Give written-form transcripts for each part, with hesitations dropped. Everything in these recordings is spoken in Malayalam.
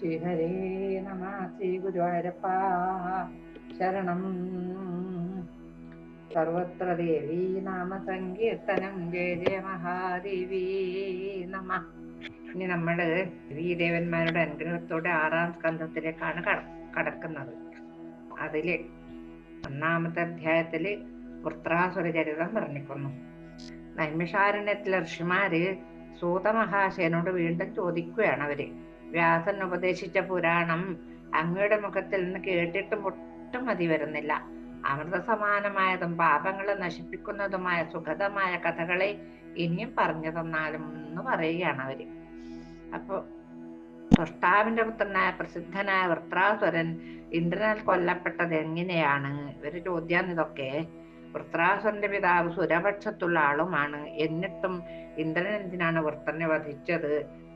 ശ്രീഹരേ നമ. ശ്രീ ഗുരുവായൂരപ്പ ശരണം. സർവത്ര ദേവീ നാമ സങ്കീർത്തനം. ജയ ജയ മഹാദേവി നമ. ഇനി നമ്മള് ദേവീദേവന്മാരുടെ അനുഗ്രഹത്തോടെ 6-ാം സ്കന്ധത്തിലേക്കാണ് കടക്കുന്നത്. അതില് 1-ാമത്തെ അധ്യായത്തില് വൃത്രാസുര ചരിതം വർണ്ണിക്കുന്നു. നൈമിഷാരണ്യത്തിലെ ഋഷിമാര് സൂതമഹാശയനോട് വീണ്ടും ചോദിക്കുകയാണ്. അവര് വ്യാസൻ ഉപദേശിച്ച പുരാണം അങ്ങയുടെ മുഖത്തിൽ നിന്ന് കേട്ടിട്ടും ഒട്ടും മതി വരുന്നില്ല. അമൃത സമാനമായതും പാപങ്ങളെ നശിപ്പിക്കുന്നതുമായ സുഖതമായ കഥകളെ ഇനിയും പറഞ്ഞു തന്നാലും എന്ന് പറയുകയാണ് അവര്. അപ്പൊ തൊഷ്ടാവിന്റെ പുത്രനായ പ്രസിദ്ധനായ വൃത്രാസുരൻ ഇന്ദ്രനാൽ കൊല്ലപ്പെട്ടത് എങ്ങനെയാണ്? ഇവര് ചോദ്യാന്ന് ഇതൊക്കെ. വൃത്രാസുരന്റെ പിതാവ് സുരപക്ഷത്തുള്ള ആളുമാണ്. എന്നിട്ടും ഇന്ദ്രൻ എന്തിനാണ് വൃത്രനെ വധിച്ചത്?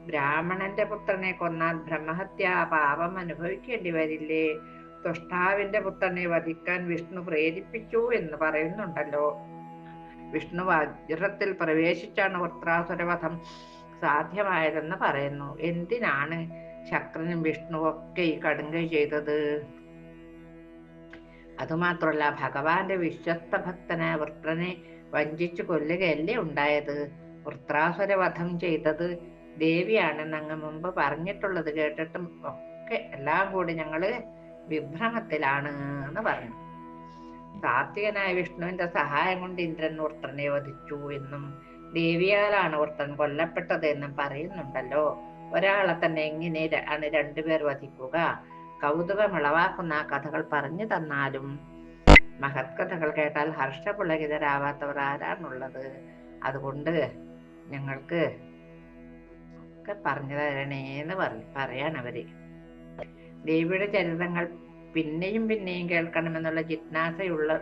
ബ്രാഹ്മണന്റെ പുത്രനെ കൊന്നാൽ ബ്രഹ്മഹത്യാ പാപം അനുഭവിക്കേണ്ടി വരില്ലേ? തൊഷ്ടാവിന്റെ പുത്രനെ വധിക്കാൻ വിഷ്ണു പ്രേരിപ്പിച്ചു എന്ന് പറയുന്നുണ്ടല്ലോ. വിഷ്ണു വജ്രത്തിൽ പ്രവേശിച്ചാണ് വൃത്രാസുരവധം സാധ്യമായതെന്ന് പറയുന്നു. എന്തിനാണ് ശക്രനും വിഷ്ണുവൊക്കെ ഈ കടുങ്കൈ ചെയ്തത്? അതുമാത്രമല്ല, ഭഗവാന്റെ വിശ്വസ്ത ഭക്തനായ വൃത്രനെ വഞ്ചിച്ചു കൊല്ലുകയല്ലേ ഉണ്ടായത്. വൃത്രാസുരവധം ചെയ്തത് ദേവിയാണെന്ന് അങ്ങ് മുമ്പ് പറഞ്ഞിട്ടുള്ളത് കേട്ടിട്ടും ഒക്കെ എല്ലാം കൂടി ഞങ്ങള് വിഭ്രമത്തിലാണ് എന്ന് പറഞ്ഞു. സാത്വികനായ വിഷ്ണുവിന്റെ സഹായം കൊണ്ട് ഇന്ദ്രൻ വൃത്രനെ വധിച്ചു എന്നും ദേവിയാലാണ് വൃത്രൻ കൊല്ലപ്പെട്ടത് എന്നും പറയുന്നുണ്ടല്ലോ. ഒരാളെ തന്നെ എങ്ങനെ ആണ് രണ്ടുപേർ വധിക്കുക? കൗതുകമിളവാക്കുന്ന കഥകൾ പറഞ്ഞു തന്നാലും മഹത് കഥകൾ കേട്ടാൽ ഹർഷപുളകിതരാവാത്തവർ ആരാണുള്ളത്? അതുകൊണ്ട് ഞങ്ങൾക്ക് ഒക്കെ പറഞ്ഞു തരണേന്ന് പറയാണവര്. ദേവിയുടെ ചരിതങ്ങൾ പിന്നെയും പിന്നെയും കേൾക്കണമെന്നുള്ള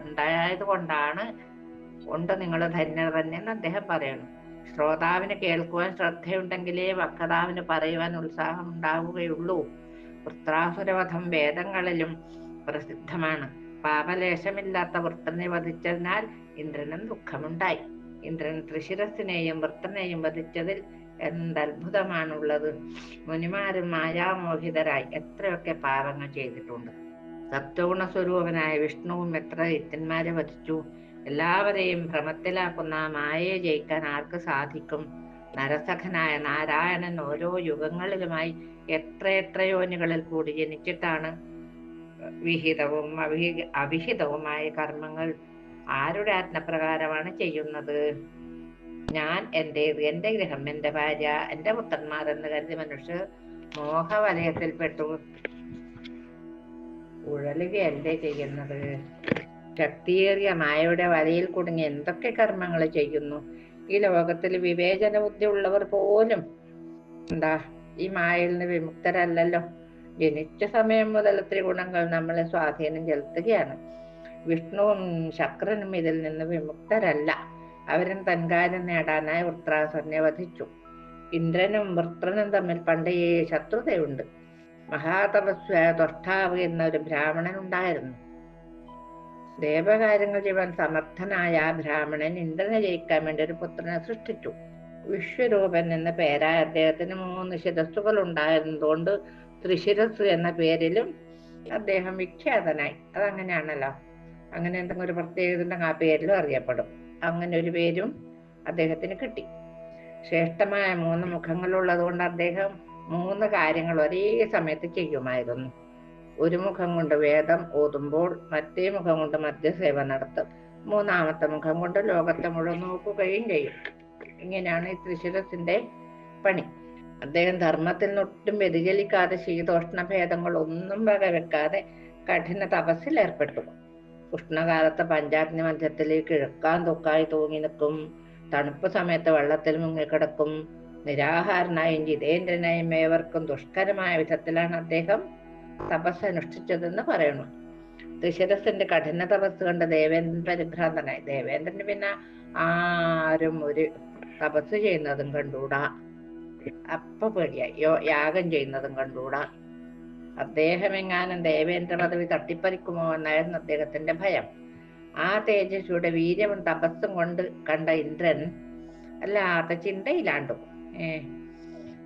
ഉണ്ടായത് കൊണ്ടാണ് നിങ്ങൾ ധന്യർ തന്നെയെന്ന് അദ്ദേഹം പറയുന്നു. ശ്രോതാവിന് കേൾക്കുവാൻ ശ്രദ്ധയുണ്ടെങ്കിലേ വക്താവിന് പറയുവാൻ ഉത്സാഹം ഉണ്ടാവുകയുള്ളൂ. വൃത്രാസുരവധം വേദങ്ങളിലും പ്രസിദ്ധമാണ്. പാപലേശമില്ലാത്ത വൃത്രനെ വധിച്ചതിനാൽ ഇന്ദ്രനും ദുഃഖമുണ്ടായി. ഇന്ദ്രൻ ത്രിശിരസിനെയും വൃത്രനെയും വധിച്ചതിൽ എന്തത്ഭുതമാണുള്ളത്. മുനിമാരും മായാമോഹിതരായി എത്രയൊക്കെ പാപങ്ങൾ ചെയ്തിട്ടുണ്ട്. സത്വഗുണ സ്വരൂപനായ വിഷ്ണുവും എത്ര ദൈത്യന്മാരെ വധിച്ചു. എല്ലാവരെയും ഭ്രമത്തിലാക്കുന്ന മായയെ ജയിക്കാൻ ആർക്ക് സാധിക്കും? നരസഖനായ നാരായണൻ ഓരോ യുഗങ്ങളിലുമായി എത്ര യോനികളിൽ കൂടി ജനിച്ചിട്ടാണ് വിഹിതവും അവിഹിതവുമായ കർമ്മങ്ങൾ ആരുടെ ആജ്ഞപ്രകാരമാണ് ചെയ്യുന്നത്? ഞാൻ എന്റേത്, എന്റെ ഗൃഹം, എന്റെ ഭാര്യ, എന്റെ പുത്രന്മാർ എന്ന് കരുതി മനുഷ്യർ മോഹവലയത്തിൽപ്പെട്ടു ഉഴലുകയല്ലേ ചെയ്യുന്നത്. ശക്തിയേറിയ മായയുടെ വലയിൽ കുടുങ്ങി എന്തൊക്കെ കർമ്മങ്ങൾ ചെയ്യുന്നു. ഈ ലോകത്തിൽ വിവേചന ബുദ്ധി ഉള്ളവർ പോലും ഈ മായയിൽ നിന്ന് വിമുക്തരല്ലല്ലോ. ജനിച്ച സമയം മുതൽ ത്രിഗുണങ്ങൾ നമ്മളെ സ്വാധീനം ചെലുത്തുകയാണ്. വിഷ്ണുവും ശക്രനും ഇതിൽ നിന്ന് വിമുക്തരല്ല. അവരും തൻകാര്യം നേടാനായി വൃത്രാസുരനെ വധിച്ചു. ഇന്ദ്രനും വൃത്രനും തമ്മിൽ പണ്ടേ ശത്രുതയുണ്ട്. മഹാതപസ്വിയായ തൊഷ്ടാവ് എന്നൊരു ബ്രാഹ്മണൻ ഉണ്ടായിരുന്നു. ദേവകാര്യങ്ങൾ ചെയ്യാൻ സമർത്ഥനായ ആ ബ്രാഹ്മണൻ ഇന്ദ്രനെ ജയിക്കാൻ വേണ്ടി ഒരു പുത്രനെ സൃഷ്ടിച്ചു. വിശ്വരൂപൻ എന്ന പേരായ അദ്ദേഹത്തിന് 3 ശിരസ്സുകൾ ഉണ്ടായിരുന്നതുകൊണ്ട് ത്രിശിരസ് എന്ന പേരിലും അദ്ദേഹം വിഖ്യാതനായി. അതങ്ങനെയാണല്ലോ, അങ്ങനെ എന്തെങ്കിലും ഒരു പ്രത്യേകത ഉണ്ടെങ്കിൽ ആ പേരിലും അറിയപ്പെടും. അങ്ങനെ ഒരു പേരും അദ്ദേഹത്തിന് കിട്ടി. ശ്രേഷ്ഠമായ 3 മുഖങ്ങളുള്ളത് കൊണ്ട് അദ്ദേഹം 3 കാര്യങ്ങൾ ഒരേ സമയത്ത് ചെയ്യുമായിരുന്നു. ഒരു മുഖം കൊണ്ട് വേദം ഓതുമ്പോൾ മറ്റേ മുഖം കൊണ്ട് മദ്യസേവ നടത്തും. 3-ാമത്തെ മുഖം കൊണ്ട് ലോകത്തെ മുഴുവൻ നോക്കുകയും ചെയ്യും. ഇങ്ങനെയാണ് ഈ ത്രിശിരസിന്റെ പണി. അദ്ദേഹം ധർമ്മത്തിൽ നിന്നൊട്ടും വ്യതിചലിക്കാതെ ശീതോഷ്ണ ഭേദങ്ങൾ ഒന്നും വകവെക്കാതെ കഠിന തപസ്സിൽ ഏർപ്പെട്ടു. ഉഷ്ണകാലത്ത് പഞ്ചാഗ്നി മധ്യത്തിലേക്ക് കിഴക്കാൻ തൊക്കായി തൂങ്ങി നിൽക്കും. തണുപ്പ് സമയത്ത് വെള്ളത്തിൽ മുങ്ങിക്കിടക്കും. നിരാഹാരനായും ജിതേന്ദ്രനായും ഏവർക്കും ദുഷ്കരമായ വിധത്തിലാണ് അദ്ദേഹം തപസ് അനുഷ്ഠിച്ചതെന്ന് പറയുന്നു. ത്രിശിരസിന്റെ കഠിന തപസ് കണ്ട് ദേവേന്ദ്രൻ പരിഭ്രാന്തനായി. ദേവേന്ദ്രന് പിന്നെ ആരും ഒരു തപസ് ചെയ്യുന്നതും കണ്ടൂടാ. അപ്പ പേടിയായി. യാഗം ചെയ്യുന്നതും കണ്ടൂടാ. അദ്ദേഹം എങ്ങാനും ദേവേന്ദ്ര പദവി തട്ടിപ്പറിക്കുമോ എന്നായിരുന്നു അദ്ദേഹത്തിന്റെ ഭയം. ആ തേജസ്വിയുടെ വീര്യവും തപസ്സും കൊണ്ട് കണ്ട ഇന്ദ്രൻ അല്ലാത്ത ചിന്തയിലാണ്ടു.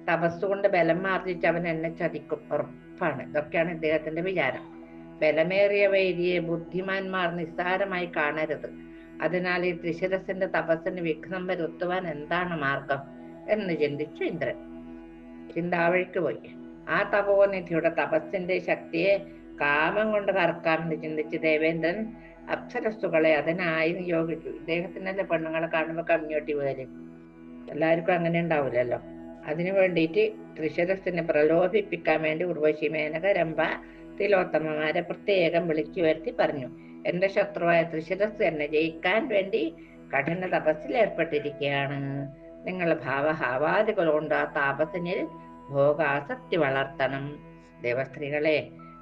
തപസ്സുകൊണ്ട് ബലം ആർജിച്ച് അവൻ എന്നെ ചതിക്കും, ഉറപ്പാണ്. ഇതൊക്കെയാണ് ഇദ്ദേഹത്തിന്റെ വിചാരം. ബലമേറിയ വൈരിയെ ബുദ്ധിമാന്മാർ നിസ്സാരമായി കാണരുത്. അതിനാൽ ഈ ത്രിശിരസിന്റെ തപസ്സിന് വിഘ്നം വരുത്തുവാൻ എന്താണ് മാർഗം എന്ന് ചിന്തിച്ചു ഇന്ദ്രൻ. ചിന്താവഴിക്ക് പോയി. ആ തപോനിധിയുടെ തപസ്സിന്റെ ശക്തിയെ കാമം കൊണ്ട് കറക്കാമെന്ന് ചിന്തിച്ച് ദേവേന്ദ്രൻ അപ്സരസ്സുകളെ അതിനായി നിയോഗിച്ചു. ഇദ്ദേഹത്തിനല്ലേ പെണ്ണുങ്ങളെ കാണുമ്പോൾ കമ്മ്യൂട്ടി വരും, എല്ലാവർക്കും അങ്ങനെ ഉണ്ടാവില്ലല്ലോ. അതിനു വേണ്ടിയിട്ട് ത്രിശിരസിനെ പ്രലോഭിപ്പിക്കാൻ വേണ്ടി ഉർവശി, മേനക, രംഭ, തിലോത്തമമാരെ പ്രത്യേകം വിളിച്ചു വരുത്തി പറഞ്ഞു, എന്റെ ശത്രുവായ ത്രിശിരസ് എന്നെ ജയിക്കാൻ വേണ്ടി കഠിന തപസ്സിൽ ഏർപ്പെട്ടിരിക്കുകയാണ്. നിങ്ങൾ ഭാവഹാവാദികൾ കൊണ്ട് ആ താപസിനിൽ ഭോഗാസക്തി വളർത്തണം. ദേവസ്ത്രീകളെ,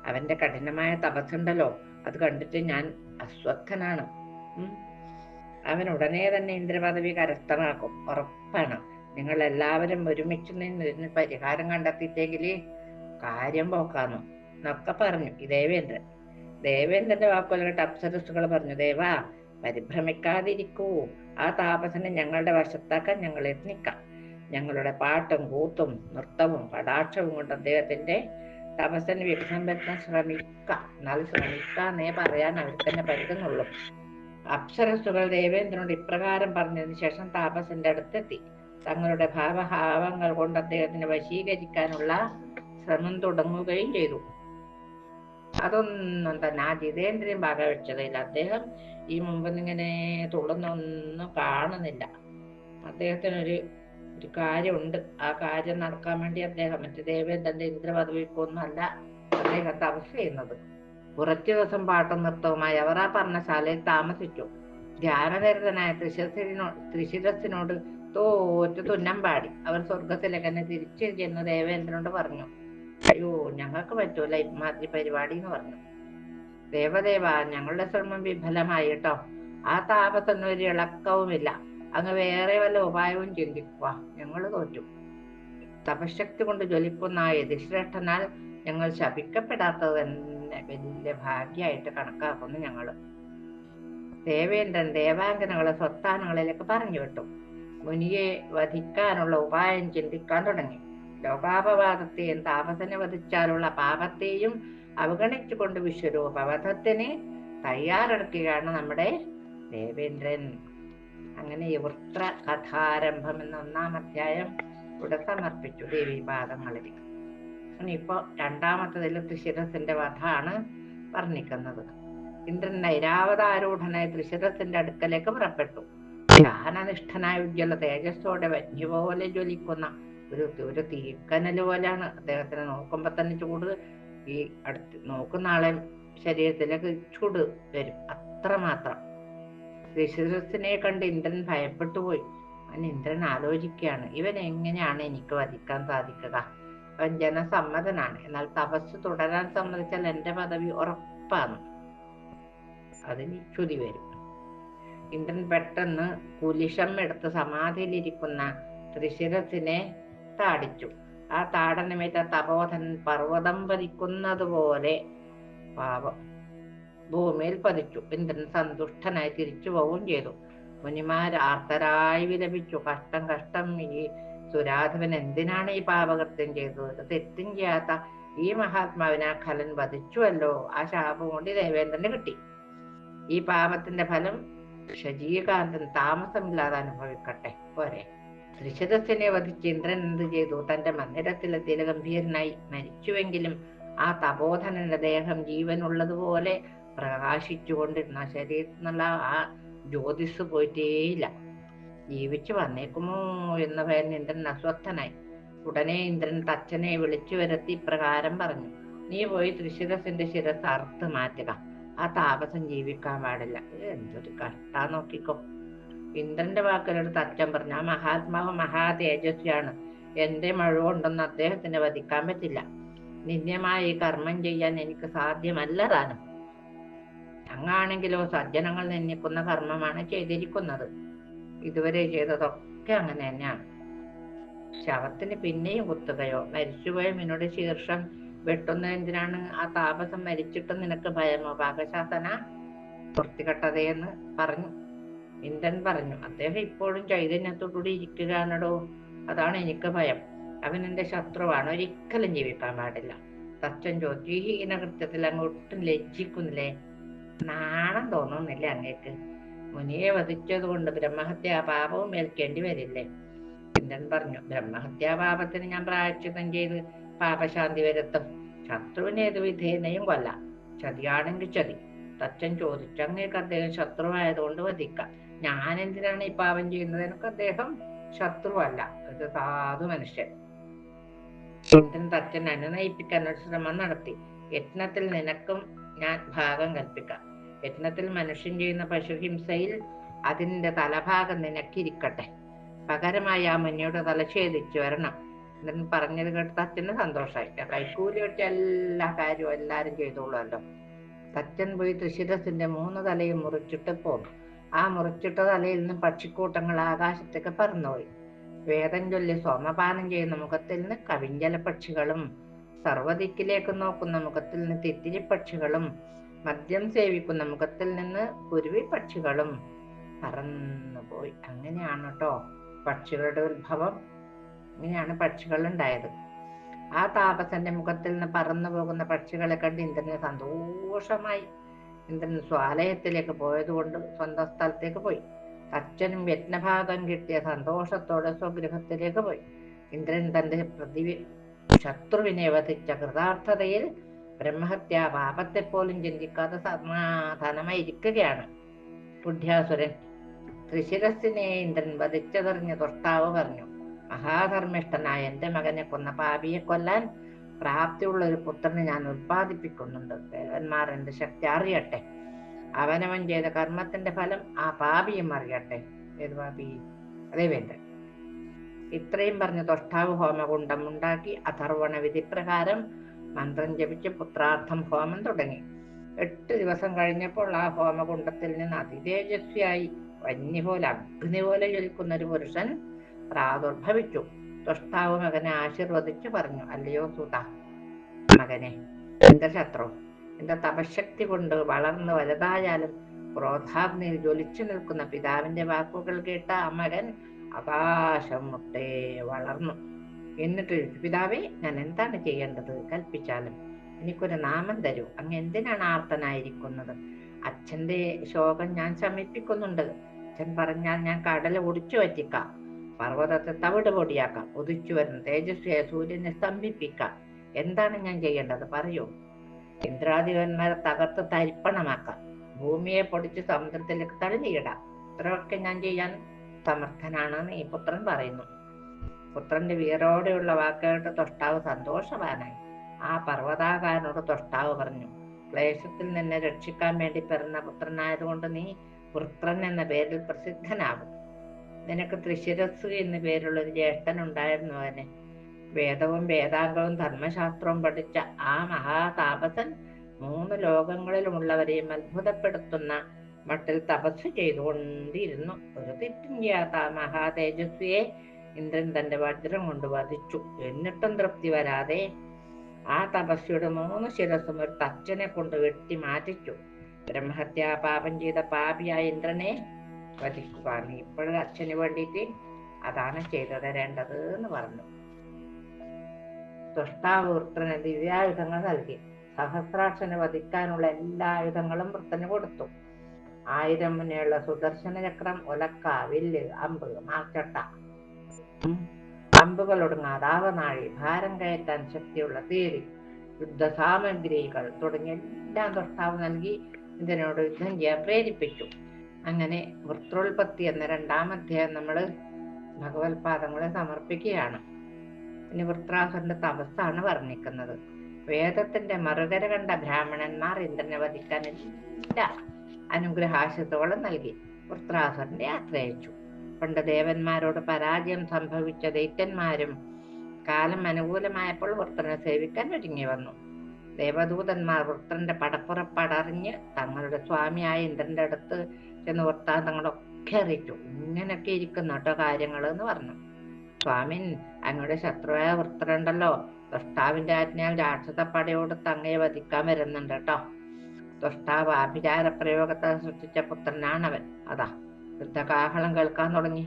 അവന്റെ കഠിനമായ തപസ്സുണ്ടല്ലോ, അത് കണ്ടിട്ട് ഞാൻ അസ്വസ്ഥനാണ്. അവൻ ഉടനെ തന്നെ ഇന്ദ്രപദവി കരസ്ഥമാക്കും, ഉറപ്പാണ്. നിങ്ങൾ എല്ലാവരും ഒരുമിച്ച് നിന്ന് പരിഹാരം കണ്ടെത്തിയിട്ടെങ്കിൽ കാര്യം പോക്കാന്നു എന്നൊക്കെ പറഞ്ഞു ഈ ദേവേന്ദ്രൻ. ദേവേന്ദ്രന്റെ വാക്കുകൾ കേട്ട് അപ്സരസ്സുകൾ പറഞ്ഞു, ദേവാ, പരിഭ്രമിക്കാതിരിക്കൂ. ആ താപസനെ ഞങ്ങളുടെ വശത്താക്കാൻ ഞങ്ങൾ യത്നിക്കാം. ഞങ്ങളുടെ പാട്ടും കൂത്തും നൃത്തവും കടാക്ഷവും കൊണ്ട് അദ്ദേഹത്തിന്റെ തപസ്സിന് വിഘ്നം വരുത്താൻ ശ്രമിക്കാം. എന്നാൽ ശ്രമിക്കാന്നേ പറയാൻ അവർക്ക് തന്നെ പറ്റുന്നുള്ളൂ. അപ്സരസ്സുകൾ ദേവേന്ദ്രനോട് ഇപ്രകാരം പറഞ്ഞതിന് ശേഷം താപസന്റെ അടുത്തെത്തി തങ്ങളുടെ ഭാവഭാവങ്ങൾ കൊണ്ട് അദ്ദേഹത്തിനെ വശീകരിക്കാനുള്ള ശ്രമം തുടങ്ങുകയും ചെയ്തു. അതൊന്നും തന്നെ ആ ജിതേന്ദ്രൻ വകവെച്ചതില്ല. അദ്ദേഹം ഈ മുമ്പിന്നിങ്ങനെ തുള്ളുന്നൊന്നും കാണുന്നില്ല. അദ്ദേഹത്തിനൊരു കാര്യമുണ്ട്. ആ കാര്യം നടക്കാൻ വേണ്ടി അദ്ദേഹം മറ്റു ദേവേന്ദ്രന്റെ ഇന്ദ്രപദവിക്കൊന്നും അല്ല അദ്ദേഹം തപസ് ചെയ്യുന്നത്. കുറച്ചു ദിവസം പാട്ടും നൃത്തവുമായി അവർ ആ പർണശാലയിൽ താമസിച്ചു. ധ്യാനനിരതനായ ത്രിശിരസിനോട് തോറ്റു തുന്നം പാടി അവർ സ്വർഗത്തിലേക്ക് തന്നെ തിരിച്ചു ചെന്ന് ദേവേന്ദ്രനോട് പറഞ്ഞു, അയ്യോ, ഞങ്ങൾക്ക് പറ്റൂല ഇമാതിരി പരിപാടി എന്ന് പറഞ്ഞു. ദേവദേവ, ഞങ്ങളുടെ ശ്രമം വിഫലമായി കേട്ടോ. ആ താപസൊന്നും ഒരു ഇളക്കവുമില്ല. അങ്ങ് വേറെ വല്ല ഉപായവും ചിന്തിക്കുക. ഞങ്ങൾ തോറ്റു. തപശക്തി കൊണ്ട് ജ്വലിക്കുന്ന ആ യതിശ്രേഷ്ഠനാൽ ഞങ്ങൾ ശപിക്കപ്പെടാത്തത് തന്നെ വലിയ ഭാഗ്യമായിട്ട് കണക്കാക്കുന്നു ഞങ്ങള്. ദേവേന്ദ്രൻ ദേവാംഗനകളെ സ്വസ്ഥാനങ്ങളിലേക്ക് പറഞ്ഞു വിട്ടു. മുനിയെ വധിക്കാനുള്ള ഉപായം ചിന്തിക്കാൻ തുടങ്ങി. ലോകാപവാദത്തെയും താപസനെ വധിച്ചാലുള്ള പാപത്തെയും അവഗണിച്ചുകൊണ്ട് വിശ്വരൂപവധത്തിന് തയ്യാറെടുക്കുകയാണ് നമ്മുടെ ദേവേന്ദ്രൻ. അങ്ങനെ ഈ വൃത്ര കഥാരംഭം എന്ന 1-ാം അധ്യായം ഇവിടെ സമർപ്പിച്ചു ദേവീപാദങ്ങളിൽ. ഇനിയിപ്പോ 2-ാമത്തതിൽ ത്രിശിരസിന്റെ വധാണ് വർണ്ണിക്കുന്നത്. ഇന്ദ്രൻ ഐരാവതാരൂഢനായ ത്രിശിരസിന്റെ അടുക്കലേക്ക് പുറപ്പെട്ടു. ധ്യാനനിഷ്ഠനായ ഉജ്ജ്വല തേജസ്സോടെ വന്യ പോലെ ജ്വലിക്കുന്ന ഒരു തീക്കനല് പോലെയാണ്. അദ്ദേഹത്തിനെ നോക്കുമ്പോ തന്നെ ചൂട്, ഈ അടുത്ത് നോക്കുന്ന ആളെ ശരീരത്തിലേക്ക് ചൂട് വരും, അത്രമാത്രം. ത്രിശിരസിനെ കണ്ട് ഇന്ദ്രൻ ഭയപ്പെട്ടു പോയി. അവൻ ഇന്ദ്രൻ ആലോചിക്കുകയാണ്, ഇവൻ എങ്ങനെയാണ് എനിക്ക് വധിക്കാൻ സാധിക്കുക? അവൻ ജനസമ്മതനാണ്, എന്നാൽ തപസ് തുടരാൻ സമ്മതിച്ചാൽ എന്റെ പദവി ഉറപ്പാണ്. അതിന് ചുതി വരും. ഇന്ദ്രൻ പെട്ടെന്ന് കുലിശം എടുത്ത് സമാധിയിലിരിക്കുന്ന ത്രിശിരസിനെ താടിച്ചു. ആ താടനമേറ്റ തപോധൻ പർവ്വതം പതിക്കുന്നത് പോലെ പാപം ഭൂമിയിൽ പതിച്ചു. ഇന്ദ്രൻ സന്തുഷ്ടനായി തിരിച്ചു പോവുകയും ചെയ്തു. മുനിമാർ ആർത്തരായി വിലപിച്ചു, കഷ്ടം കഷ്ടം, ഈ സുരാധവൻ എന്തിനാണ് ഈ പാപകൃത്യം ചെയ്തത്? തെറ്റും ചെയ്യാത്ത ഈ മഹാത്മാവിനെ ആ ഖലൻ വധിച്ചുവല്ലോ. ആ ശാപം കൊണ്ട് ദേവേന്ദ്രന് കിട്ടി. ഈ പാപത്തിന്റെ ഫലം ശജീകാന്തൻ താമസമില്ലാതെ അനുഭവിക്കട്ടെ പോരെ. ത്രിശിരസിനെ വധിച്ച് ഇന്ദ്രൻ എന്ത് ചെയ്തു? തന്റെ മന്ദിരത്തിലെത്തിയ ഗംഭീരനായി മരിച്ചുവെങ്കിലും ആ തപോധനന്റെ ദേഹം ജീവനുള്ളതുപോലെ പ്രകാശിച്ചുകൊണ്ടിരുന്ന ശരീരത്തിൽ നിന്നുള്ള ആ ജ്യോതിസ് പോയിട്ടേയില്ല. ജീവിച്ചു വന്നേക്കുമോ എന്ന ഭയന്ന് ഇന്ദ്രൻ അസ്വസ്ഥനായി. ഉടനെ ഇന്ദ്രൻ തച്ചനെ വിളിച്ചു വരുത്തി പ്രകാരം പറഞ്ഞു, നീ പോയി ത്രിശിരസിന്റെ ശിരസ് അറുത്ത് മാറ്റുക. ആ താപസം ജീവിക്കാൻ പാടില്ല. എന്തൊരു കഷ്ടാ നോക്കിക്കോ. ഇന്ദ്രന്റെ വാക്കുകളോട് തച്ചൻ പറഞ്ഞു, ആ മഹാത്മാവ് മഹാ തേജസ്വിയാണ്. എന്റെ മഴ കൊണ്ടൊന്നും അദ്ദേഹത്തിന് വധിക്കാൻ പറ്റില്ല. നിന്ദ്യമായ ഈ കർമ്മം ചെയ്യാൻ എനിക്ക് സാധ്യമല്ല താനും. അങ്ങാണെങ്കിലോ സജ്ജനങ്ങൾ നിന്ദിക്കുന്ന കർമ്മമാണ് ചെയ്തിരിക്കുന്നത്. ഇതുവരെ ചെയ്തതൊക്കെ അങ്ങനെ തന്നെയാണ്. ശവത്തിന് പിന്നെയും കുത്തുകയോ? മരിച്ചുപോയ മിനുടെ ശീർഷം വെട്ടുന്ന എന്തിനാണ്? ആ താപസം മരിച്ചിട്ട് നിനക്ക് ഭയമോ? പാകശാസന വൃത്തികെട്ടതേന്ന് പറഞ്ഞു. ഇന്ദ്രൻ പറഞ്ഞു, അദ്ദേഹം ഇപ്പോഴും ചൈതന്യത്തോടുകൂടി ഇരിക്കുകയാണോ, അതാണ് എനിക്ക് ഭയം. അവൻ എന്റെ ശത്രുവാണ്, ഒരിക്കലും ജീവിക്കാൻ പാടില്ല. തച്ചൻ ചോദിച്ചു, ഈ ഹീനകൃത്യത്തിൽ അങ്ങ് ഒട്ടും ലജ്ജിക്കുന്നില്ലേ? നാണം തോന്നുന്നില്ല അങ്ങേക്ക്? മുനിയെ വധിച്ചത് കൊണ്ട് ബ്രഹ്മഹത്യാ പാപവും ഏൽക്കേണ്ടി വരില്ലേ? ഇന്ദ്രൻ പറഞ്ഞു, ബ്രഹ്മഹത്യാ പാപത്തിന് ഞാൻ പ്രായശ്ചിത്തം ചെയ്ത് പാപശാന്തി വരുത്തും. ശത്രുവിനെ ഏത് വിധേനയും കൊല്ലാം. ചതിയാണെങ്കിൽ ചതി. തച്ചൻ ചോദിച്ചു, അങ്ങേക്ക് അദ്ദേഹം ശത്രുവായതുകൊണ്ട് വധിക്കാം. ഞാൻ എന്തിനാണ് ഈ പാപം ചെയ്യുന്നത്? എനിക്ക് അദ്ദേഹം ശത്രുവല്ല, ഇത് സാധു മനുഷ്യൻ. ഇന്ദ്രൻ തച്ചൻ അനുനയിപ്പിക്കാൻ ഒരു ശ്രമം നടത്തി. യജ്ഞത്തിൽ നിനക്കും ഞാൻ ഭാഗം കൽപ്പിക്കാം. യജ്ഞത്തിൽ മനുഷ്യൻ ചെയ്യുന്ന പശുഹിംസയിൽ അതിന്റെ തലഭാഗം നിനക്കിരിക്കട്ടെ. പകരമായി ആ മുനിയുടെ തല ഛേദിച്ചു വരണം. ഇന്ദ്രൻ പറഞ്ഞത് കേട്ട് തച്ചന് സന്തോഷമായി. കൈക്കൂലി വെച്ച എല്ലാ കാര്യവും എല്ലാരും ചെയ്തോളുമല്ലോ. തച്ചൻ പോയി തൃശിരസിന്റെ 3 തലയും മുറിച്ചിട്ട് പോന്നു. ആ മുറിച്ചിട്ട തലയിൽ നിന്ന് പക്ഷിക്കൂട്ടങ്ങൾ ആകാശത്തേക്ക് പറന്നുപോയി. വേദം ചൊല്ലി സോമപാനം ചെയ്യുന്ന മുഖത്തിൽ നിന്ന് കവിഞ്ചല പക്ഷികളും, സർവ്വദിക്കിലേക്ക് നോക്കുന്ന മുഖത്തിൽ നിന്ന് തിത്തിരി പക്ഷികളും, മദ്യം സേവിക്കുന്ന മുഖത്തിൽ നിന്ന് കുരുവി പക്ഷികളും പറന്നുപോയി. അങ്ങനെയാണ് കേട്ടോ പക്ഷികളുടെ ഉത്ഭവം. ഇങ്ങനെയാണ് പക്ഷികൾ ഉണ്ടായത്. ആ താപസന്റെ മുഖത്തിൽ നിന്ന് പറന്നു പോകുന്ന പക്ഷികളെ കണ്ട് ഇന്ദ്രന് സന്തോഷമായി. ഇന്ദ്രൻ സ്വാലയത്തിലേക്ക് പോയതുകൊണ്ട് സ്വന്തം സ്ഥലത്തേക്ക് പോയി. തച്ചനും യജ്ഞഭാഗം കിട്ടിയ സന്തോഷത്തോടെ സ്വഗൃഹത്തിലേക്ക് പോയി. ഇന്ദ്രൻ തന്റെ ശത്രുവിനെ വധിച്ച കൃതാർത്ഥതയിൽ ബ്രഹ്മഹത്യാ പാപത്തെ പോലും ചിന്തിക്കാതെ സമാധാനമായിരിക്കുകയാണ്. ബുദ്ധ്യാസുരൻ ത്രിശിരസിനെ ഇന്ദ്രൻ വധിച്ചതറിഞ്ഞ തൊഷ്ടാവ് പറഞ്ഞു, മഹാധർമ്മിഷ്ഠനായ എന്റെ മകനെ കൊന്ന പാപിയെ കൊല്ലാൻ പ്രാപ്തിയുള്ള ഒരു പുത്രനെ ഞാൻ ഉത്പാദിപ്പിക്കുന്നുണ്ട്. ദേവന്മാർ എന്റെ ശക്തി അറിയട്ടെ. അവനവൻ ചെയ്ത കർമ്മത്തിന്റെ ഫലം ആ പാപിയും അറിയട്ടെ. ഏത് പാപി? ദേവേന്ദ്രൻ. ഇത്രയും പറഞ്ഞ് തൊഷ്ടാവ് ഹോമകുണ്ഡം ഉണ്ടാക്കി അഥർവണ വിധിപ്രകാരം മന്ത്രം ജപിച്ച് പുത്രാർത്ഥം ഹോമം തുടങ്ങി. 8 ദിവസം കഴിഞ്ഞപ്പോൾ ആ ഹോമകുണ്ഡത്തിൽ നിന്ന് അതിതേജസ്വിയായി വന്യ പോലെ അഗ്നി പോലെ ജ്വലിക്കുന്ന ഒരു പുരുഷൻ പ്രാദുർഭവിച്ചു. തൊഷ്ടാവ് മകനെ ആശീർവദിച്ചു പറഞ്ഞു, അല്ലയോ സൂത മകനെ, എന്റെ ശത്രു എന്റെ തപശക്തി കൊണ്ട് വളർന്ന് വലുതായാലും ക്രോധാഗ്നിയിൽ ജ്വലിച്ചു നിൽക്കുന്ന പിതാവിന്റെ വാക്കുകൾ കേട്ട ആ മകൻ ആകാശം മുട്ടേ വളർന്നു. എന്നിട്ട് പിതാവേ, ഞാൻ എന്താണ് ചെയ്യേണ്ടത്? കൽപ്പിച്ചാലും. എനിക്കൊരു നാമം തരൂ. അങ്ങ് എന്തിനാണ് ആർത്തനായിരിക്കുന്നത്? അച്ഛന്റെ ശോകം ഞാൻ ശമിപ്പിക്കുന്നുണ്ട്. അച്ഛൻ പറഞ്ഞാൽ ഞാൻ കടല് ഒടിച്ചു വറ്റിക്കാം, പർവ്വതത്തെ തവിട് പൊടിയാക്കാം, ഉദിച്ചു വരുന്ന തേജസ്വിയായ സൂര്യനെ സ്തംഭിപ്പിക്കാം. എന്താണ് ഞാൻ ചെയ്യേണ്ടത്? പറയൂ. ഇന്ദ്രാധിപന്മാരെ തകർത്ത് തരിപ്പണമാക്കാം, ഭൂമിയെ പൊടിച്ച് സമുദ്രത്തിലേക്ക് തള്ളിയിടാം. ഇത്രയൊക്കെ ഞാൻ ചെയ്യാൻ സമർത്ഥനാണെന്ന് ഈ പുത്രൻ പറയുന്നു. പുത്രന്റെ വീരോടെയുള്ള വാക്കുകേട്ട് തൊഷ്ടാവ് സന്തോഷവാനായി. ആ പർവ്വതാകാരനോട് തൊഷ്ടാവ് പറഞ്ഞു, ക്ലേശത്തിൽ നിന്നെ രക്ഷിക്കാൻ വേണ്ടി പിറന്ന പുത്രനായതുകൊണ്ട് നീ വൃത്രൻ എന്ന പേരിൽ പ്രസിദ്ധനാകും. നിനക്ക് ത്രിശിരസ് എന്നു പേരുള്ള ഒരു ജ്യേഷ്ഠൻ ഉണ്ടായിരുന്നു. അവന് വേദവും വേദാംഗവും ധർമ്മശാസ്ത്രവും പഠിച്ച ആ മഹാതാപസൻ 3 ലോകങ്ങളിലുമുള്ളവരെയും അത്ഭുതപ്പെടുത്തുന്ന മട്ടിൽ തപസ് ചെയ്തുകൊണ്ടിരുന്നു. ഒരു തെറ്റും ചെയ്യാത്ത ആ മഹാതേജസ്വിയെ ഇന്ദ്രൻ തന്റെ വജ്രം കൊണ്ട് വധിച്ചു. എന്നിട്ടും തൃപ്തി വരാതെ ആ തപസ്വിയുടെ 3 ശിരസും ഒരു തച്ചനെ കൊണ്ട് വെട്ടി മാറ്റിച്ചു. ബ്രഹ്മഹത്യാ പാപം ചെയ്ത പാപിയായ ഇന്ദ്രനെ വധിക്കുക. നീ ഇപ്പോഴും അച്ഛന് വേണ്ടിയിട്ട് അതാണ് ചെയ്തു തരേണ്ടത് എന്ന് പറഞ്ഞു. തൊഷ്ടാവ് വൃത്രന് ദിവ്യായുധങ്ങൾ നൽകി. സഹസ്രാക്ഷനെ വധിക്കാനുള്ള എല്ലാ ആയുധങ്ങളും വൃത്തന് കൊടുത്തു. 1000 മുനെയുള്ള സുദർശന ചക്രം, ഒലക്ക, വില്ല്, അമ്പ്, മാർച്ചട്ട, അമ്പുകളൊടുങ്ങാതെ ആവനാഴി, ഭാരം കയറ്റാൻ ശക്തിയുള്ള തേരി, യുദ്ധസാമഗ്രികൾ തുടങ്ങിയ എല്ലാം തൊഷ്ടാവ് നൽകി ഇതിനോട് യുദ്ധം ചെയ്യാൻ പ്രേരിപ്പിച്ചു. അങ്ങനെ വൃത്രോൽപത്തി എന്ന 2-ാം അധ്യായം നമ്മൾ ഭഗവത്പാദങ്ങളെ സമർപ്പിക്കുകയാണ്. ഇനി വൃത്രാസുരന്റെ തപസ്സാണ് വർണ്ണിക്കുന്നത്. വേദത്തിന്റെ മറുകര കണ്ട ബ്രാഹ്മണന്മാർ ഇന്ദ്രനെ വധിക്കാൻ എല്ലാ അനുഗ്രഹാശത്തോളം നൽകി വൃത്രാസുരനെ ആശ്രയിച്ചു. പണ്ട് ദേവന്മാരോട് പരാജയം സംഭവിച്ച ദൈത്യന്മാരും കാലം അനുകൂലമായപ്പോൾ വൃത്രനെ സേവിക്കാൻ ഒരുങ്ങി വന്നു. ദേവദൂതന്മാർ വൃത്രന്റെ പടപ്പുറപ്പടറിഞ്ഞ് തങ്ങളുടെ സ്വാമിയായ ഇന്ദ്രന്റെ അടുത്ത് ചെന്ന് വൃത്താന്തങ്ങളൊക്കെ അറിയിച്ചു. ഇങ്ങനെയൊക്കെ ഇരിക്കുന്നു കേട്ടോ കാര്യങ്ങൾ എന്ന് പറഞ്ഞു. സ്വാമിൻ, അങ്ങയുടെ ശത്രുവായ വൃത്രനുണ്ടല്ലോ, തൊഷ്ടാവിന്റെ ആജ്ഞയാൽ രാക്ഷസപ്പടയോട് തങ്ങയെ വധിക്കാൻ വരുന്നുണ്ട് കേട്ടോ. തൊഷ്ടാവ് ആഭിചാര പ്രയോഗത്താൽ സൃഷ്ടിച്ച പുത്രനാണവൻ. അതാ യുദ്ധകാഹളം കേൾക്കാൻ തുടങ്ങി.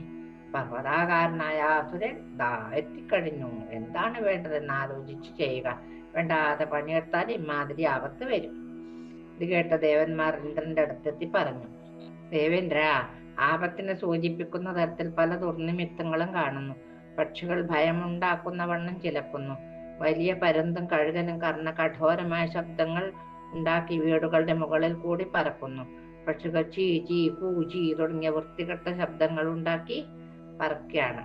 പർവ്വതാകാരനായ അസുരൻ ദാ എത്തിക്കഴിഞ്ഞു. എന്താണ് വേണ്ടതെന്ന് ആലോചിച്ച് ചെയ്യുക. വേണ്ടാതെ പണിയെടുത്താൽ ഇമാതിരി ആപത്ത് വരും. ഇത് കേട്ട ദേവന്മാർ ഇന്ദ്രന്റെ അടുത്തെത്തി പറഞ്ഞു, ദേവേന്ദ്ര, ആപത്തിനെ സൂചിപ്പിക്കുന്ന തരത്തിൽ പല ദുർനിമിത്തങ്ങളും കാണുന്നു. പക്ഷികൾ ഭയമുണ്ടാക്കുന്ന വണ്ണം ചിലക്കുന്നു. വലിയ പരുന്തും കഴുകനും കഠോരമായ ശബ്ദങ്ങൾ ഉണ്ടാക്കി വീടുകളുടെ മുകളിൽ കൂടി പറക്കുന്നു. പക്ഷികൾ ചീ ചീ കൂ ചീ തുടങ്ങിയ വൃത്തികെട്ട ശബ്ദങ്ങൾ ഉണ്ടാക്കി പറക്കുകയാണ്.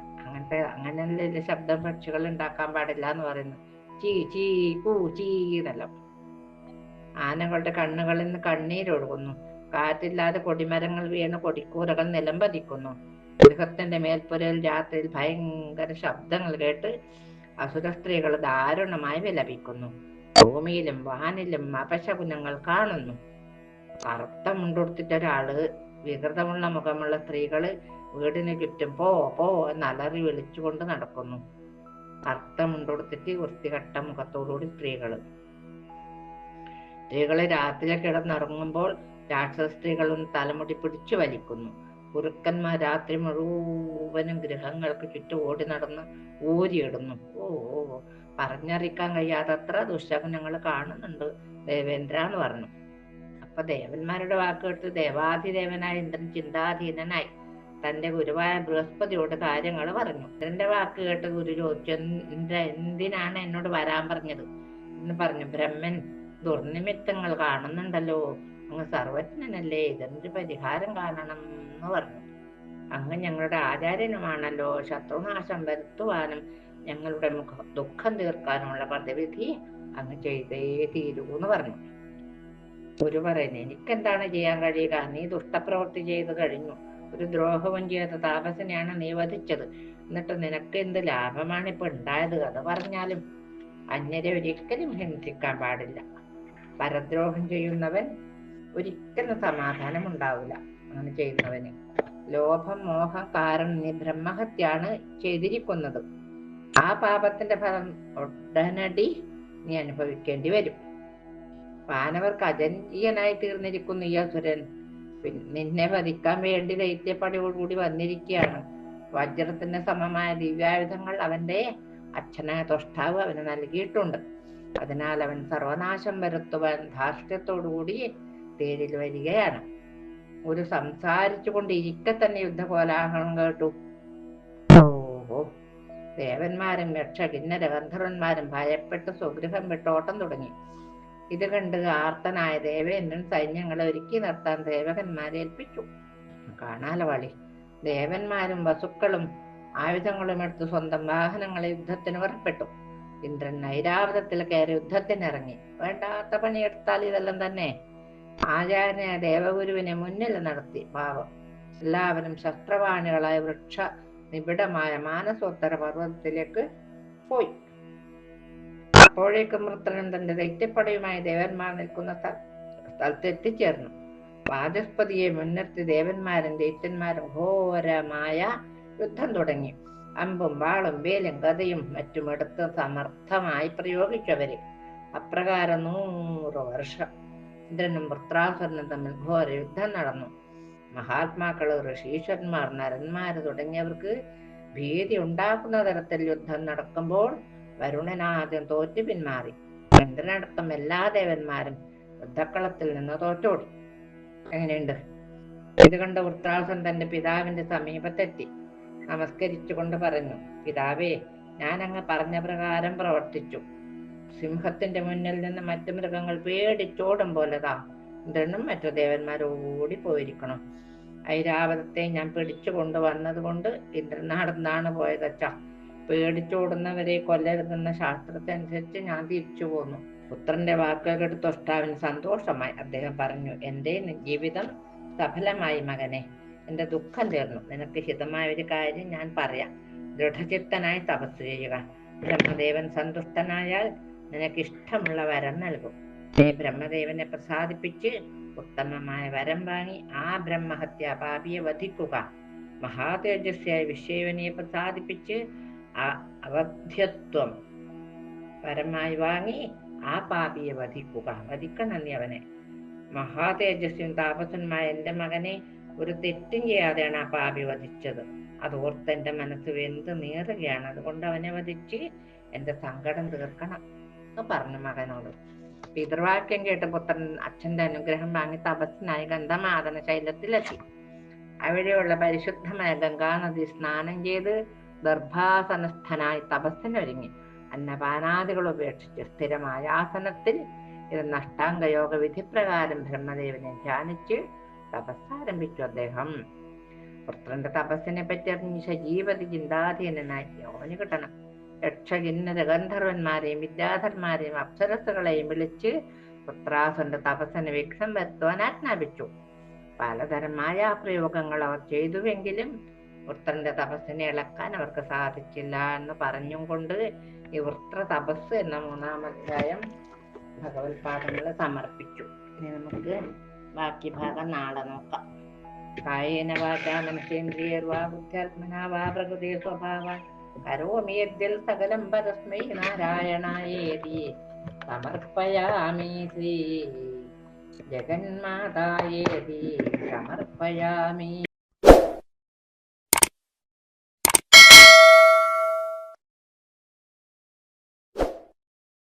അങ്ങനെയുള്ള ശബ്ദം പക്ഷികൾ ഉണ്ടാക്കാൻ പാടില്ല എന്ന് പറയുന്നു. ചീ ചീ കൂ ചീ എന്നെല്ലാം. ആനകളുടെ കണ്ണുകളിൽ നിന്ന് കണ്ണീരൊഴുകുന്നു. കാറ്റില്ലാതെ കൊടിമരങ്ങൾ വീണ് കൊടിക്കൂരകൾ നിലം പതിക്കുന്നു. ഗൃഹത്തിന്റെ മേൽപ്പുരയിൽ രാത്രിയിൽ ഭയങ്കര ശബ്ദങ്ങൾ കേട്ട് അസുര സ്ത്രീകൾ ദാരുണമായി വിലപിക്കുന്നു. ഭൂമിയിലും വാനിലും അപശകുനങ്ങൾ കാണുന്നു. കറുത്ത മുണ്ടുടുത്തിട്ടൊരാള്, വികൃതമുള്ള മുഖമുള്ള സ്ത്രീകള് വീടിന് ചുറ്റും പോ പോ എന്ന് അലറി വിളിച്ചുകൊണ്ട് നടക്കുന്നു. കറുത്ത മുണ്ടുടുത്തിട്ട് വൃത്തികെട്ട മുഖത്തോടുകൂടി സ്ത്രീകള് രാത്രിയിൽ കിടന്നുറങ്ങുമ്പോൾ രാക്ഷസ സ്ത്രീകളും തലമുടി പിടിച്ചു വലിക്കുന്നു. കുറുക്കന്മാർ രാത്രി മുഴുവനും ഗൃഹങ്ങൾക്ക് ചുറ്റും ഓടി നടന്ന് ഊരിയിടുന്നു. പറഞ്ഞറിയിക്കാൻ കഴിയാത്തത്ര ദുശകുനങ്ങൾ കാണുന്നുണ്ട് ദേവേന്ദ്ര എന്ന് പറഞ്ഞു. അപ്പൊ ദേവന്മാരുടെ വാക്ക് കേട്ട് ദേവാധിദേവനായ ഇന്ദ്രൻ ചിന്താധീനനായി തന്റെ ഗുരുവായ ബൃഹസ്പതിയോട് കാര്യങ്ങൾ പറഞ്ഞു. ഇന്ദ്രന്റെ വാക്ക് കേട്ട് ഗുരു ചോദിച്ചു, എന്തിനാണ് എന്നോട് വരാൻ പറഞ്ഞത് എന്ന് പറഞ്ഞു. ബ്രഹ്മൻ, ദുർനിമിത്തങ്ങൾ കാണുന്നുണ്ടല്ലോ, അങ്ങ് സർവജ്ഞനല്ലേ, ഇതിനൊരു പരിഹാരം കാണണം എന്ന് പറഞ്ഞു. അങ്ങ് ഞങ്ങളുടെ ആചാര്യനുമാണല്ലോ, ശത്രുനാശം വരുത്തുവാനും ഞങ്ങളുടെ ദുഃഖം തീർക്കാനുമുള്ള പ്രതിവിധി അങ്ങ് ചെയ്തേ തീരൂ എന്ന് പറഞ്ഞു. ഗുരു പറയുന്നു, എനിക്കെന്താണ് ചെയ്യാൻ കഴിയുക? നീ ദുഷ്ടപ്രവൃത്തി ചെയ്തു കഴിഞ്ഞു. ഒരു ദ്രോഹവും ചെയ്ത താപസനെയാണ് നീ വധിച്ചത്. എന്നിട്ട് നിനക്ക് എന്ത് ലാഭമാണ് ഇപ്പൊ ഉണ്ടായത്? അത് പറഞ്ഞാലും അന്യരെ ഒരിക്കലും ഹിംസിക്കാൻ പാടില്ല. പരദ്രോഹം ചെയ്യുന്നവൻ ഒരിക്കലും സമാധാനം ഉണ്ടാവില്ല. അങ്ങനെ ചെയ്യുന്നവന് ലോഭം, മോഹം കാരണം നീ ബ്രഹ്മഹത്യാണ് ചെയ്തിരിക്കുന്നത്. ആ പാപത്തിന്റെ ഫലം ഉടനടി നീ അനുഭവിക്കേണ്ടി വരും. വാനവർക്ക് അജനീയനായി തീർന്നിരിക്കുന്നു ഈ അസുരൻ. നിന്നെ വധിക്കാൻ വേണ്ടി ദൈത്യപ്പടയോടുകൂടി വന്നിരിക്കുകയാണ്. വജ്രത്തിന് സമമായ ദിവ്യായുധങ്ങൾ അവന്റെ അച്ഛനായ തൊഷ്ടാവ് അവന് നൽകിയിട്ടുണ്ട്. അതിനാൽ അവൻ സർവനാശം വരുത്തുവാൻ ധാർഷ്ട്യത്തോടുകൂടി തേരിൽ വരികയാണ്. ഒരു സംസാരിച്ചു കൊണ്ടിരിക്കെ തന്നെ യുദ്ധകോലാഹലം കേട്ടു. ഓഹോ! ദേവന്മാരും യക്ഷ കിന്നര ഗന്ധർവന്മാരും ഭയപ്പെട്ട് സ്വഗൃഹം വിട്ട് ഓട്ടം തുടങ്ങി. ഇത് കണ്ട് ആർത്തനായ ദേവേന്ദ്രൻ സൈന്യങ്ങളെ ഒരുക്കി നിർത്താൻ ദേവകന്മാരെ ഏൽപ്പിച്ചു. കാണാലവാളി. ദേവന്മാരും വസുക്കളും ആയുധങ്ങളും എടുത്ത് സ്വന്തം വാഹനങ്ങളെ യുദ്ധത്തിന് പുറപ്പെട്ടു. ഇന്ദ്രൻ ഐരാവതത്തിൽ കയറി യുദ്ധത്തിനിറങ്ങി. വേണ്ടാത്ത പണിയെടുത്താൽ ഇതെല്ലാം തന്നെ. ആചാര്യനായ ദേവഗുരുവിനെ മുന്നിൽ നടത്തി. പാവം എല്ലാവരും ശസ്ത്രവാണികളായ വൃക്ഷ നിബിഡമായ മാനസോത്തര പർവ്വതത്തിലേക്ക് പോയി. അപ്പോഴേക്കും വൃത്രൻ തന്റെ ദൈത്യപ്പടയുമായി ദേവന്മാർ നിൽക്കുന്ന സ്ഥലത്ത് എത്തിച്ചേർന്നു. വാചസ്പതിയെ മുൻനിർത്തി ദേവന്മാരും ദൈത്യന്മാരും ഘോരമായ യുദ്ധം തുടങ്ങി. അമ്പും വാളും വേലും ഗദയും മറ്റുമെടുത്ത് സമർത്ഥമായി പ്രയോഗിച്ചവര്. അപ്രകാരം 100 വർഷം ഇന്ദ്രനും വൃത്രാസുരനും തമ്മിൽ ഘോര യുദ്ധം നടന്നു. മഹാത്മാക്കള്, ഋഷീശ്വരന്മാർ, നരന്മാര് തുടങ്ങിയവർക്ക് ഭീതി ഉണ്ടാക്കുന്ന തരത്തിൽ യുദ്ധം നടക്കുമ്പോൾ വരുണൻ ആദ്യം തോറ്റു പിന്മാറി. ഇന്ദ്രനടക്കം എല്ലാ ദേവന്മാരും യുദ്ധക്കളത്തിൽ നിന്ന് തോറ്റോടി. എങ്ങനെയുണ്ട്? ഇത് കണ്ട് വൃത്രാസുരൻ തന്റെ പിതാവിന്റെ സമീപത്തെത്തി നമസ്കരിച്ചുകൊണ്ട് പറഞ്ഞു, പിതാവേ, ഞാൻ അങ്ങ് പറഞ്ഞ പ്രകാരം പ്രവർത്തിച്ചു. സിംഹത്തിന്റെ മുന്നിൽ നിന്ന് മറ്റു മൃഗങ്ങൾ പേടിച്ചോടും പോലെതാ ഇന്ദ്രനും മറ്റു ദേവന്മാരും ഓടിപ്പോയിരിക്കണം. ഐരാവതത്തെ ഞാൻ പിടിച്ചു കൊണ്ടുവന്നത് കൊണ്ട് ഇന്ദ്രൻ നടന്നാണ് പോയതച്ച. പേടിച്ചോടുന്നവരെ കൊല്ലരുതെന്ന ശാസ്ത്രത്തനുസരിച്ച് ഞാൻ തിരിച്ചു പോന്നു. പുത്രന്റെ വാക്കുകൾ കേട്ട് തൊഷ്ടാവിന് സന്തോഷമായി. അദ്ദേഹം പറഞ്ഞു, എന്റെ ജീവിതം സഫലമായി മകനെ. എന്റെ ദുഃഖം തീർന്നു. നിനക്ക് ഹിതമായ ഒരു കാര്യം ഞാൻ പറയാം. ദൃഢചിത്തനായി തപസ് ചെയ്യുക. ബ്രഹ്മദേവൻ സന്തുഷ്ടനായാൽ നിനക്ക് ഇഷ്ടമുള്ള വരം നൽകും. നീ ബ്രഹ്മദേവനെ പ്രസാദിപ്പിച്ച് ഉത്തമമായ വരം വാങ്ങി ആ ബ്രഹ്മഹത്യാ പാപിയെ വധിക്കുക. മഹാതേജസ്യായ വിശ്വനെ പ്രസാദിപ്പിച്ച് അവധ്യത്വം പരമായി വാങ്ങി ആ പാപിയെ വധിക്കണം നീ അവനെ. മഹാതേജസ്വിയും താപസന്മായ എന്റെ മകനെ ഒരു തെറ്റും ചെയ്യാതെയാണ് ആ പാപി വധിച്ചത്. അതോർത്ത് എൻ്റെ മനസ്സ് വെന്ത് നീറുകയാണ്. അതുകൊണ്ട് അവനെ വധിച്ച് എൻ്റെ സങ്കടം തീർക്കണം എന്ന് പറഞ്ഞു മകനോട്. പിതൃവാക്യം കേട്ട് പുത്രൻ അച്ഛന്റെ അനുഗ്രഹം വാങ്ങി തപസ്സിനായി ഗന്ധമാദന ശൈലത്തിലെത്തി. അവിടെയുള്ള പരിശുദ്ധമായ ഗംഗാനദി സ്നാനം ചെയ്ത് ദർഭാസനസ്ഥനായി തപസ്സിനൊരുങ്ങി. അന്നപാനാദികൾ ഉപേക്ഷിച്ച് സ്ഥിരമായ ആസനത്തിൽ ഇരുന്ന അഷ്ടാംഗയോഗ വിധിപ്രകാരം ബ്രഹ്മദേവനെ ധ്യാനിച്ച് തപസ്സാരംഭിച്ചു അദ്ദേഹം. പുത്രന്റെ തപസ്സിനെ പറ്റി അറിഞ്ഞ് സജീവതി ചിന്താധീനനായി അവന് കിട്ടണം. യക്ഷകിന്നര ഗന്ധർവന്മാരെയും വിദ്യാധർമാരെയും അപ്സരസുകളെയും വിളിച്ച് പുത്രാസുന്റെ തപസ്സിന് വിഘ്നം വരുത്തുവാൻ ആജ്ഞാപിച്ചു. പലതരം മായാപ്രയോഗങ്ങൾ അവർ ചെയ്തുവെങ്കിലും വൃത്രന്റെ തപസ്സിനെ ഇളക്കാൻ അവർക്ക് സാധിച്ചില്ല എന്ന് പറഞ്ഞും കൊണ്ട് ഈ വൃത്ര തപസ് എന്ന 3-ാം അധ്യായം ഭഗവത്പാദങ്ങൾ സമർപ്പിച്ചു. ഇനി നമുക്ക് ബാക്കി ഭാഗം നാളെ നോക്കാം. കായേന വാചാ മനസേന്ദ്രിയർവാ ബുദ്ധ്യാത്മനാ വാ പ്രകൃതി സ്വഭാവാൻ കരോമി യദ്യൽ സകലം പരസ്മൈ നാരായണായേതി സമർപ്പയാമി. ശ്രീ ജഗന്മാതായേതി സമർപ്പയാമി.